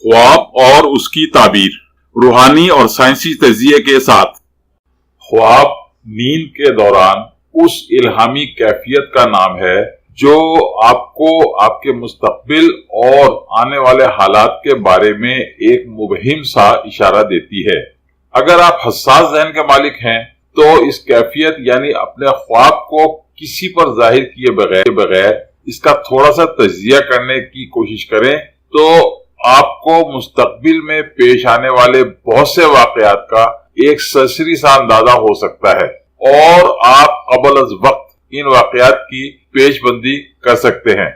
ख्वाब और उसकी ताबीर, रूहानी और साइंसी तजिए के साथ। ख्वाब नींद के दौरान उस इल्हामी कैफियत का नाम है जो आपको आपके मुस्तकबिल और आने वाले हालात के बारे में एक मुबहिम सा इशारा देती है। अगर आप हसास ज़हन के मालिक हैं तो इस कैफियत यानी अपने ख्वाब को किसी पर जाहिर किए बगैर इसका थोड़ा सा तजिया करने की कोशिश करें तो आपको मुस्तकबिल में पेश आने वाले बहुत से वाकयात का एक सरसरी सा अंदाजा हो सकता है और आप कबल अज वक्त इन वाकयात की पेशबंदी कर सकते हैं।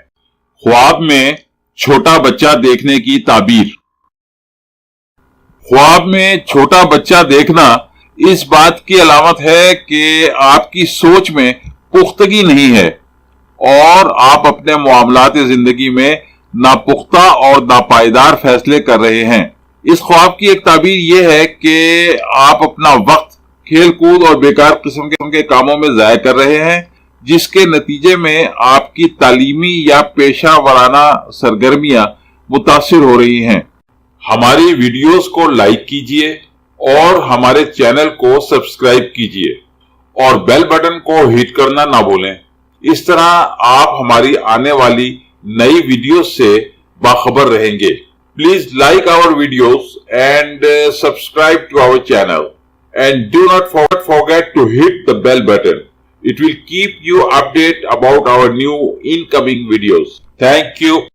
ख्वाब में छोटा बच्चा देखने की ताबीर। ख्वाब में छोटा बच्चा देखना इस बात की अलामत है कि आपकी सोच में पुख्तगी नहीं है और आप अपने मामलात जिंदगी में नापुख्ता और नापायदार फैसले कर रहे हैं। इस ख्वाब की एक ताबीर यह है कि आप अपना वक्त खेल कूद और बेकार किस्म के कामों में ज़ाया कर रहे हैं जिसके नतीजे में आपकी तालीमी या पेशा वराना सरगर्मियां मुतासिर हो रही हैं। हमारी वीडियोस को लाइक कीजिए और हमारे चैनल को सब्सक्राइब कीजिए और बेल बटन को हिट करना ना भूलें। इस तरह आप हमारी आने वाली नई वीडियोस से बाखबर रहेंगे। Please like our videos and subscribe to our channel and do not forget to hit the bell button. It will keep you updated about our new incoming videos. Thank you.